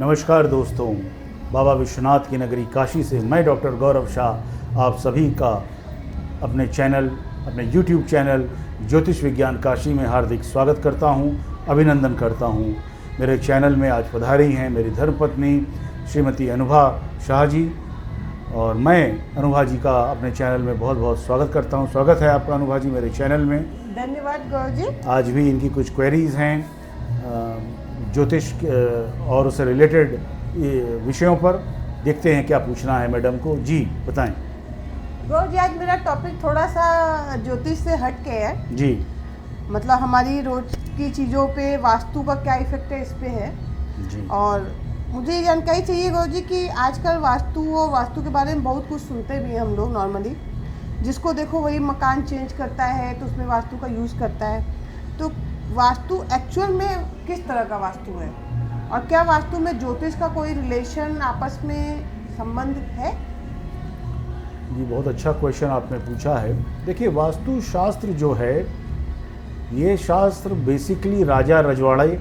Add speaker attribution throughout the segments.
Speaker 1: नमस्कार दोस्तों, बाबा विश्वनाथ की नगरी काशी से मैं डॉक्टर गौरव शाह आप सभी का अपने YouTube चैनल ज्योतिष विज्ञान काशी में हार्दिक स्वागत करता हूं, अभिनंदन करता हूं। मेरे चैनल में आज पधारी हैं मेरी धर्मपत्नी श्रीमती अनुभा शाह जी, और मैं अनुभा जी का अपने चैनल में बहुत बहुत स्वागत करता हूं। स्वागत है आपका अनुभा जी मेरे चैनल में।
Speaker 2: धन्यवाद गौरव जी।
Speaker 1: आज भी इनकी कुछ क्वेरीज हैं ज्योतिष और उससे रिलेटेड विषयों पर। देखते हैं क्या पूछना है मैडम को। जी बताएं।
Speaker 2: गौरव जी, आज मेरा टॉपिक थोड़ा सा ज्योतिष से हट के है। जी, मतलब हमारी रोज की चीज़ों पे वास्तु का क्या इफेक्ट है, इस पे है जी। और मुझे ये जानकारी चाहिए गौरव जी कि आजकल वास्तु के बारे में बहुत कुछ सुनते भी हैं हम लोग नॉर्मली। जिसको देखो वही मकान चेंज करता है तो उसमें वास्तु का यूज़ करता है। तो वास्तु एक्चुअल में किस तरह का वास्तु है, और क्या वास्तु में ज्योतिष का कोई रिलेशन, आपस में संबंध है?
Speaker 1: जी, बहुत अच्छा क्वेश्चन आपने पूछा है। देखिए, वास्तु शास्त्र जो है, ये शास्त्र बेसिकली राजा रजवाड़े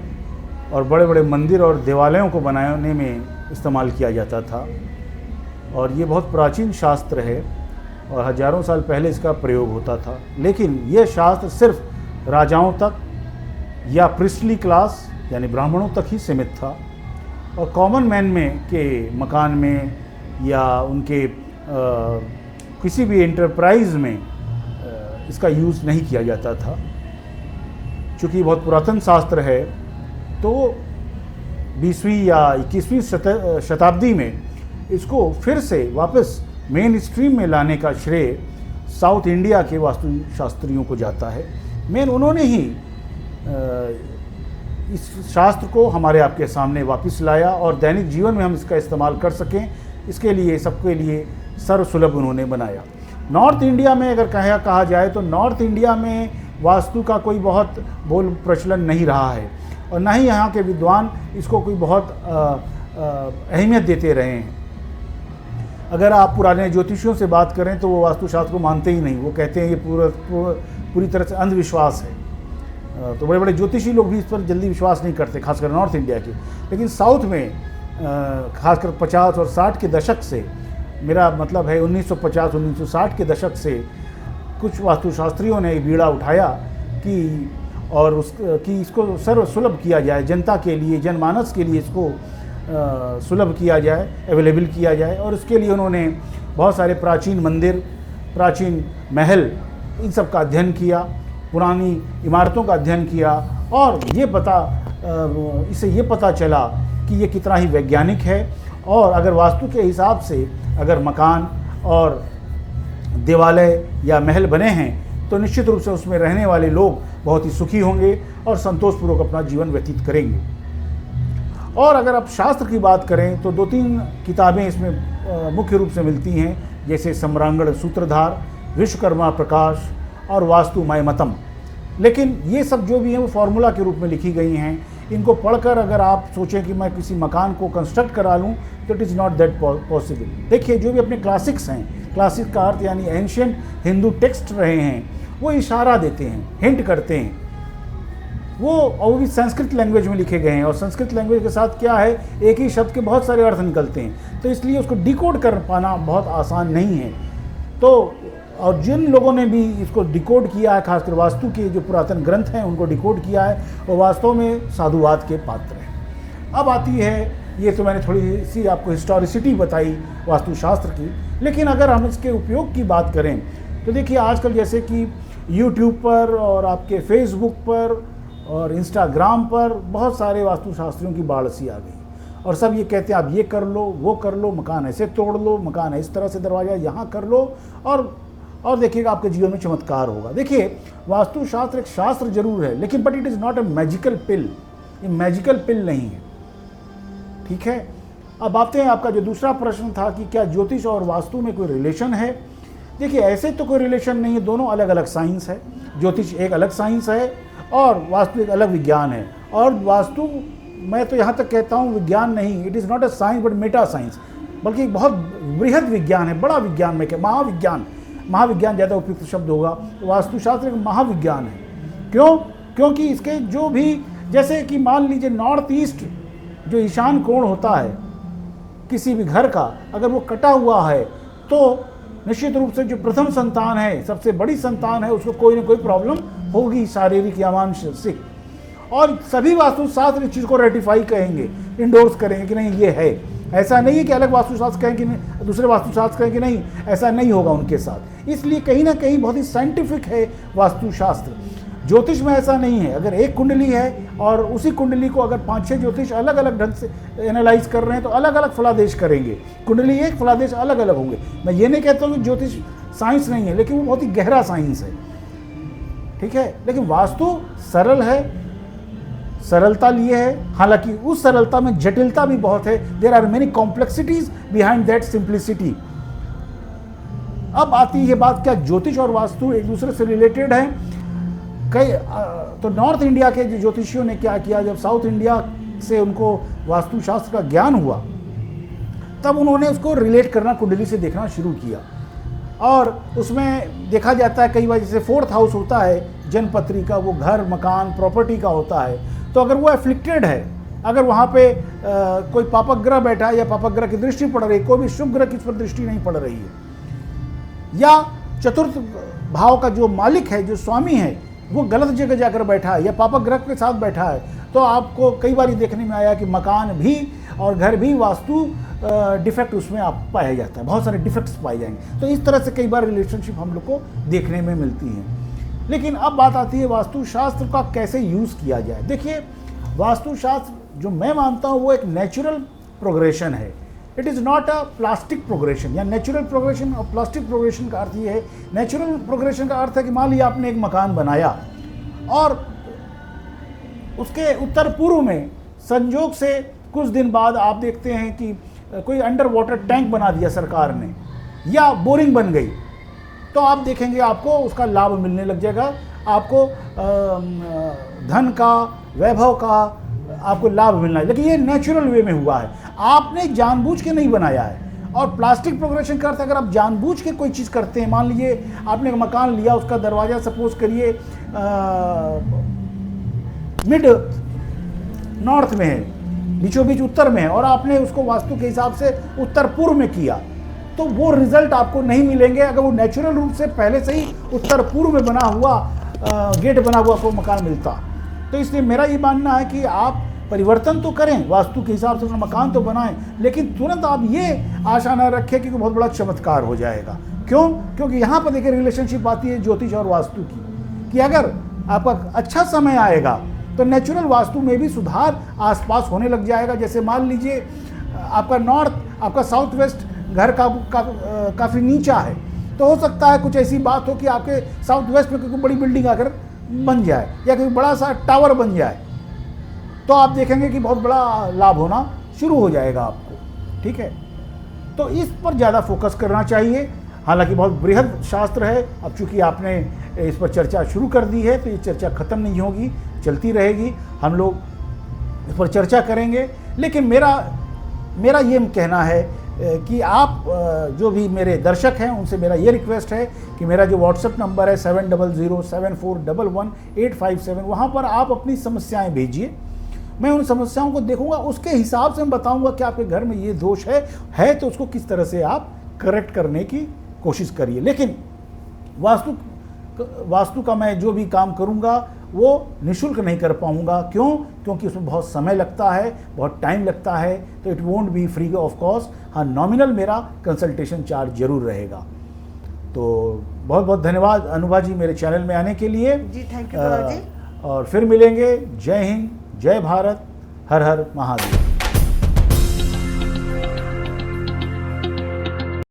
Speaker 1: और बड़े बड़े मंदिर और देवालयों को बनाने में इस्तेमाल किया जाता था, और ये बहुत प्राचीन शास्त्र है और हजारों साल पहले इसका प्रयोग होता था। लेकिन ये शास्त्र सिर्फ राजाओं तक या प्रिस्टली क्लास यानी ब्राह्मणों तक ही सीमित था, और कॉमन मैन में के मकान में या उनके किसी भी एंटरप्राइज में इसका यूज़ नहीं किया जाता था। चूँकि बहुत पुरातन शास्त्र है, तो 20वीं या 21वीं शताब्दी में इसको फिर से वापस मेन स्ट्रीम में लाने का श्रेय साउथ इंडिया के वास्तुशास्त्रियों को जाता है। मेन उन्होंने ही इस शास्त्र को हमारे आपके सामने वापस लाया, और दैनिक जीवन में हम इसका इस्तेमाल कर सकें, इसके लिए सबके लिए सर्वसुलभ उन्होंने बनाया। नॉर्थ इंडिया में अगर कहा जाए तो नॉर्थ इंडिया में वास्तु का कोई बहुत बोल प्रचलन नहीं रहा है, और ना ही यहाँ के विद्वान इसको कोई बहुत अहमियत देते रहे हैं। अगर आप पुराने ज्योतिषियों से बात करें तो वो वास्तुशास्त्र को मानते ही नहीं। वो कहते हैं ये पूरी तरह से अंधविश्वास है। तो बड़े बड़े ज्योतिषी लोग भी इस पर जल्दी विश्वास नहीं करते, खासकर नॉर्थ इंडिया के। लेकिन साउथ में खासकर 50 और 60 के दशक से, मेरा मतलब है 1950-1960 के दशक से, कुछ वास्तुशास्त्रियों ने बीड़ा उठाया कि इसको सर्वसुलभ किया जाए, जनता के लिए, जनमानस के लिए इसको सुलभ किया जाए, अवेलेबल किया जाए। और उसके लिए उन्होंने बहुत सारे प्राचीन मंदिर, प्राचीन महल, इन सब का अध्ययन किया, पुरानी इमारतों का अध्ययन किया, और इससे ये पता चला कि ये कितना ही वैज्ञानिक है। और अगर वास्तु के हिसाब से अगर मकान और देवालय या महल बने हैं तो निश्चित रूप से उसमें रहने वाले लोग बहुत ही सुखी होंगे और संतोषपूर्वक अपना जीवन व्यतीत करेंगे। और अगर आप शास्त्र की बात करें तो 2-3 किताबें इसमें मुख्य रूप से मिलती हैं, जैसे सम्रांगण सूत्रधार, विश्वकर्मा प्रकाश और वास्तु मयमतम। लेकिन ये सब जो भी हैं वो फार्मूला के रूप में लिखी गई हैं। इनको पढ़कर अगर आप सोचें कि मैं किसी मकान को कंस्ट्रक्ट करा लूँ तो it is not that possible. देखिए, जो भी अपने क्लासिक्स हैं, क्लासिक का अर्थ यानी एंशियंट हिंदू टेक्स्ट रहे हैं, वो इशारा देते हैं, हिंट करते हैं। वो भी संस्कृत लैंग्वेज में लिखे गए हैं, और संस्कृत लैंग्वेज के साथ क्या है, एक ही शब्द के बहुत सारे अर्थ निकलते हैं, तो इसलिए उसको डिकोड कर पाना बहुत आसान नहीं है। तो और जिन लोगों ने भी इसको डिकोड किया है, खासकर वास्तु के जो पुरातन ग्रंथ हैं उनको डिकोड किया है, वो वास्तव में साधुवाद के पात्र हैं। अब आती है, ये तो मैंने थोड़ी सी आपको हिस्टोरिसिटी बताई वास्तुशास्त्र की। लेकिन अगर हम इसके उपयोग की बात करें तो देखिए, आजकल जैसे कि यूट्यूब पर और आपके फेसबुक पर और इंस्टाग्राम पर बहुत सारे वास्तुशास्त्रियों की बाढ़ सी आ गई, और सब ये कहते हैं आप ये कर लो, वो कर लो, मकान ऐसे तोड़ लो, मकान इस तरह से दरवाज़ा यहाँ कर लो, और देखिएगा आपके जीवन में चमत्कार होगा। देखिए, वास्तुशास्त्र एक शास्त्र जरूर है, लेकिन but it is not a magical pill. ये मैजिकल पिल नहीं है, ठीक है। अब आते हैं, आपका जो दूसरा प्रश्न था कि क्या ज्योतिष और वास्तु में कोई रिलेशन है। देखिए, ऐसे तो कोई रिलेशन नहीं है, दोनों अलग अलग साइंस है। ज्योतिष एक अलग साइंस है और वास्तु एक अलग विज्ञान है। और वास्तु, मैं तो यहाँ तक कहता हूँ, विज्ञान नहीं, it is not A science but Meta science, बल्कि एक बहुत बृहद विज्ञान है, बड़ा विज्ञान में क्या, महाविज्ञान ज़्यादा उपयुक्त शब्द होगा। वास्तुशास्त्र एक महाविज्ञान है। क्यों? क्योंकि इसके जो भी, जैसे कि मान लीजिए जो ईशान कोण होता है किसी भी घर का, अगर वो कटा हुआ है तो निश्चित रूप से जो प्रथम संतान है, सबसे बड़ी संतान है, उसको कोई ना कोई प्रॉब्लम होगी, शारीरिक या मानसिक। और सभी वास्तुशास्त्र इस चीज़ को रेटिफाई कहेंगे, इंडोर्स करेंगे कि नहीं ये है। ऐसा नहीं है कि अलग वास्तुशास्त्र कहें कि नहीं, दूसरे वास्तुशास्त्र कहें कि नहीं, ऐसा नहीं होगा उनके साथ। इसलिए कहीं ना कहीं बहुत ही साइंटिफिक है वास्तुशास्त्र। ज्योतिष में ऐसा नहीं है। अगर एक कुंडली है और उसी कुंडली को अगर 5-6 ज्योतिष अलग अलग ढंग से एनालाइज कर रहे हैं तो अलग अलग फलादेश करेंगे। कुंडली एक, फलादेश अलग अलग होंगे। मैं ये नहीं कहता हूँ कि ज्योतिष साइंस नहीं है, लेकिन वो बहुत ही गहरा साइंस है, ठीक है। लेकिन वास्तु सरल है, सरलता लिए है, हालांकि उस सरलता में जटिलता भी बहुत है। There are many complexities behind that simplicity. अब आती है बात, क्या ज्योतिष और वास्तु एक दूसरे से रिलेटेड है? कई तो नॉर्थ इंडिया के ज्योतिषियों ने क्या किया, जब साउथ इंडिया से उनको वास्तुशास्त्र का ज्ञान हुआ तब उन्होंने उसको रिलेट करना, कुंडली से देखना शुरू किया। और उसमें देखा जाता है कई बार, जैसे 4th हाउस होता है जनपत्री का, वो घर, मकान, प्रॉपर्टी का होता है। तो अगर वो एफ्लिक्टेड है, अगर वहाँ पे कोई पापक ग्रह बैठा है या पापक ग्रह की दृष्टि पड़ रही है, कोई भी शुभ ग्रह की इस पर दृष्टि नहीं पड़ रही है, या चतुर्थ भाव का जो मालिक है, जो स्वामी है, वो गलत जगह जाकर बैठा है या पापक ग्रह के साथ बैठा है, तो आपको कई बार देखने में आया कि मकान भी और घर भी वास्तु डिफेक्ट उसमें आप पाया जाता है, बहुत सारे डिफेक्ट्स पाए जाएंगे। तो इस तरह से कई बार रिलेशनशिप हम लोग को देखने में मिलती हैं। लेकिन अब बात आती है वास्तुशास्त्र का कैसे यूज़ किया जाए। देखिए, वास्तुशास्त्र जो मैं मानता हूँ वो एक नेचुरल प्रोग्रेशन है। It is not a plastic progression या नेचुरल प्रोग्रेशन। और प्लास्टिक प्रोग्रेशन का अर्थ ये है, नेचुरल प्रोग्रेशन का अर्थ है कि मान लिया आपने एक मकान बनाया और उसके उत्तर पूर्व में संजोग से कुछ दिन बाद आप देखते हैं कि कोई अंडर वाटर टैंक बना दिया सरकार ने या बोरिंग बन गई, तो आप देखेंगे आपको उसका लाभ मिलने लग जाएगा, आपको धन का, वैभव का आपको लाभ मिलना है। लेकिन ये नेचुरल वे में हुआ है, आपने जानबूझ के नहीं बनाया है। और प्लास्टिक प्रोग्रेशन का अर्थ, अगर आप जानबूझ के कोई चीज़ करते हैं, मान लीजिए आपने एक मकान लिया, उसका दरवाज़ा सपोज करिए मिड नॉर्थ में है, बीचों बीच उत्तर में है, और आपने उसको वास्तु के हिसाब से उत्तर पूर्व में किया, तो वो रिजल्ट आपको नहीं मिलेंगे अगर वो नेचुरल रूप से पहले से ही उत्तर पूर्व में बना हुआ गेट बना हुआ को मकान मिलता। तो इसलिए मेरा ये मानना है कि आप परिवर्तन तो करें, वास्तु के हिसाब से अपना मकान तो बनाएं, लेकिन तुरंत आप ये आशा न रखें कि बहुत बड़ा चमत्कार हो जाएगा। क्यों? क्योंकि यहाँ पर देखिए रिलेशनशिप आती है ज्योतिष और वास्तु की, कि अगर आपका अच्छा समय आएगा तो नेचुरल वास्तु में भी सुधार आसपास होने लग जाएगा। जैसे मान लीजिए आपका नॉर्थ, आपका साउथ वेस्ट घर काफ़ी नीचा है, तो हो सकता है कुछ ऐसी बात हो कि आपके साउथ वेस्ट में कोई बड़ी बिल्डिंग आकर बन जाए या कोई बड़ा सा टावर बन जाए, तो आप देखेंगे कि बहुत बड़ा लाभ होना शुरू हो जाएगा आपको, ठीक है। तो इस पर ज़्यादा फोकस करना चाहिए। हालांकि बहुत बृहद शास्त्र है, अब चूंकि आपने इस पर चर्चा शुरू कर दी है तो ये चर्चा ख़त्म नहीं होगी, चलती रहेगी, हम लोग इस पर चर्चा करेंगे। लेकिन मेरा ये कहना है कि आप जो भी मेरे दर्शक हैं उनसे मेरा ये रिक्वेस्ट है कि मेरा जो व्हाट्सएप नंबर है 7007411857, वहाँ पर आप अपनी समस्याएं भेजिए। मैं उन समस्याओं को देखूंगा, उसके हिसाब से मैं बताऊंगा कि आपके घर में ये दोष है तो उसको किस तरह से आप करेक्ट करने की कोशिश करिए। लेकिन वास्तु का मैं जो भी काम करूंगा वो निःशुल्क नहीं कर पाऊंगा। क्यों? क्योंकि उसमें बहुत समय लगता है, बहुत टाइम लगता है, तो it won't be free of cost. हाँ, नॉमिनल मेरा कंसल्टेशन चार्ज जरूर रहेगा। तो बहुत बहुत धन्यवाद अनुभा जी मेरे चैनल में आने के लिए।
Speaker 2: जी, थैंक यू जी।
Speaker 1: और फिर मिलेंगे। जय हिंद, जय भारत, हर हर महादेव।